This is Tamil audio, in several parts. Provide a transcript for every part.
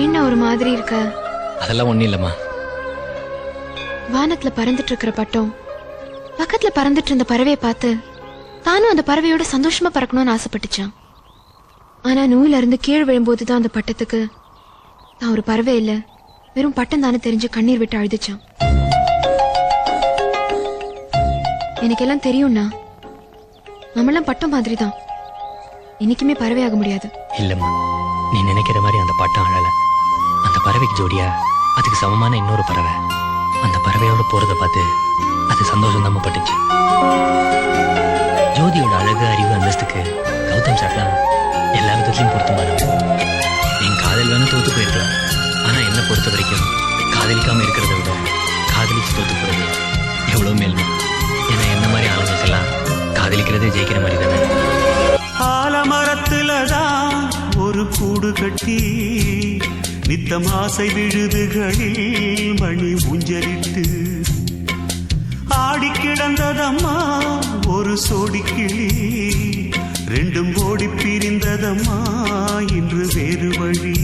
ஏன்னா ஒரு மாதிரி இருக்க? அதெல்லாம் ஒண்ணும் இல்லம்மா. வானத்துல பறந்துட்டு இருக்கிற பட்டம் பக்கத்துல பறந்துட்டு இருந்த பறவையை பார்த்து தானும் அந்த பறவையோட சந்தோஷமா பறக்கணும்னு ஆசைப்பட்டுச்சான். ஆனா நூல இருந்து கீழ் விழும்போதுதான் அந்த பட்டத்துக்கு தான் ஒரு பறவை இல்ல, வெறும் பட்டம் தானே தெரிஞ்சு கண்ணீர் விட்டு அழுதுச்சான். எனக்கு எல்லாம் தெரியும்னா நம்மளாம் பட்டம் மாதிரி தான், என்னைக்குமே பறவையாக முடியாது. இல்லம்மா, நீ நினைக்கிற மாதிரி அந்த பட்டம் அழல. அந்த பறவைக்கு ஜோடியா அதுக்கு சமமான இன்னொரு பறவை அந்த பறவையோட போறதை பார்த்து அது சந்தோஷம் தான் பட்டுச்சு. ஜோதியோட அழகு, அறிவு, அந்தஸ்துக்கு கௌதம் சார் தான் எல்லா விதத்திலையும் பொருத்தமானவன். என் காதல் வேணும் தோத்து போயிருக்கலாம், ஆனா என்ன பொறுத்த வரைக்கும் காதலிக்காம இருக்கிறத விட காதலிச்சு தோத்து போறது எவ்வளவு மேல்மை. ஏன்னா என்ன மாதிரி ஆளுங்களுக்கெல்லாம் காதலிக்கிறதே ஜெயிக்கிற மாதிரி தானே. ஆலமரத்துலதான் ஒரு கூடு கட்டி நித்தம் ஆசை விழுதுகளில் மணி ஊஞ்சலிட்டு ஆடி கிடந்ததம்மா ஒரு சோடிக்கிளி. ரெண்டும் ஓடி பிரிந்ததம்மா இன்று வேறு வழி.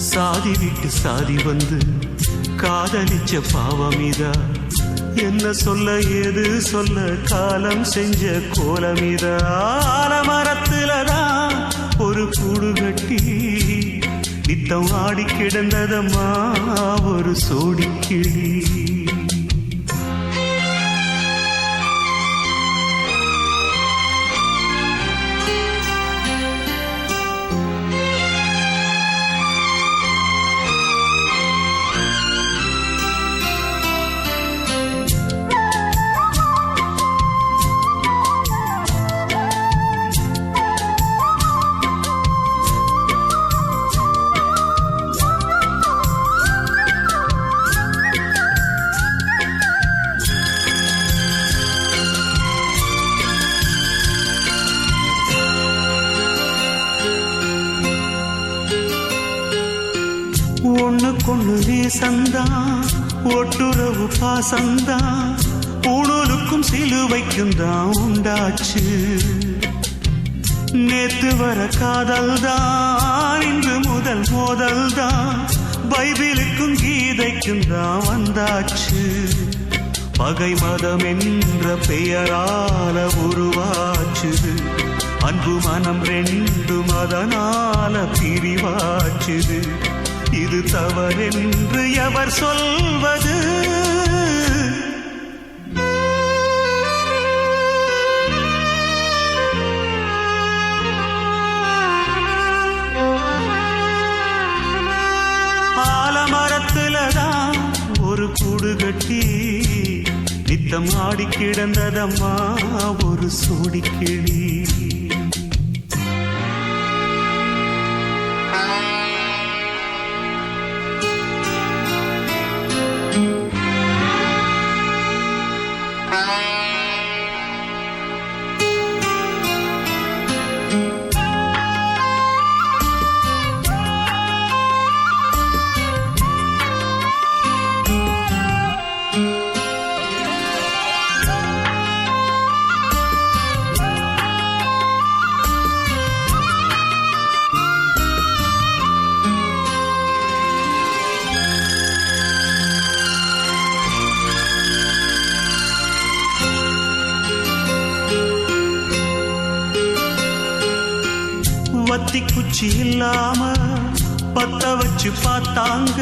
சாதி விட்டு சாதி வந்து காதலிச்ச பாவமிதா, என்ன சொல்ல ஏது சொல்ல காலம் செஞ்ச கோலமிதா. ஆலமரத்துலதான் ஒரு கூடு கட்டி நித்தம் ஆடி கிடந்ததம்மா ஒரு சோடிக்கிளி. ஒண்ணுக்கொண்ணு நேசந்தா, ஒட்டுறவு பாசந்தா, உணலுக்கும் சிலுவைக்கும் தான் உண்டாச்சு. நேத்து வர காதல் தான் இன்று முதல் மோதல் தான், பைபிளுக்கும் கீதைக்கும் தான் வந்தாச்சு. பகை மதம் என்ற பெயரால உருவாச்சுது, அன்பு மனம் ரெண்டும் அதனால பிரிவாச்சுது. இது தவறென்று எவர் சொல்வது? ஆலமரத்துலதான் ஒரு கூடு கட்டி நித்தம் ஆடி கிடந்ததம்மா ஒரு சோடிக்கிளி. வத்தி குச்சி இல்லாம பத்த வச்சு பார்த்தாங்க,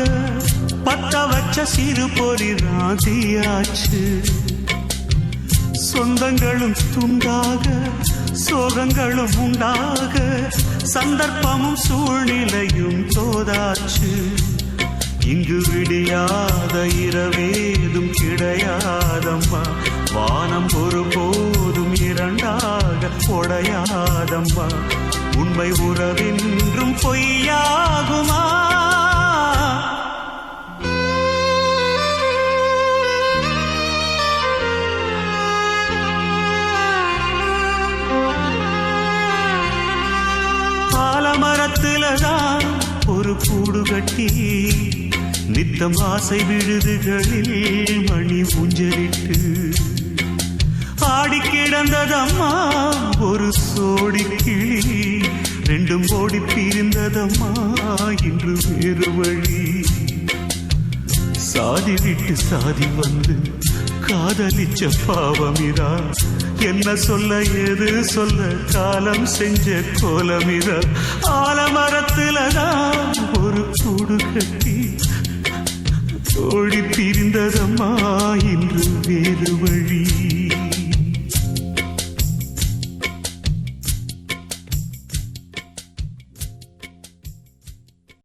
பத்த வச்ச சிறு பொறி ராதியாச்சு. சொந்தங்களும் துண்டாக சோகங்களும் உண்டாக, சந்தர்ப்பமும் சூழ்நிலையும் தோதாச்சு. இங்கு விடியாத இரவேதும் கிடையாதம்மா, வானம் ஒருபோதும் இரண்டாக உடையாதம்மா. உண்மை உறவென்றும் பொய்யாகுமா? ஆலமரத்துலதான் ஒரு கூடு கட்டி நித்தம் ஆசை விழுதுகளில் மணி ஊஞ்சலிட்டு ஆடி கிடந்ததம்மா ஒரு சோடி கிளி. ரெண்டும் ஓடி பிரிந்ததம்மா இன்று வேறு வழி. சாதி விட்டு சாதி வந்து காதலிச்ச பாவமிரா, என்ன சொல்ல ஏது சொல்ல காலம் செஞ்ச கோலமிரா. ஆலமரத்துலதான் ஒரு கூடு கட்டி ஓடி பிரிந்ததம்மா இன்று வேறு வழி.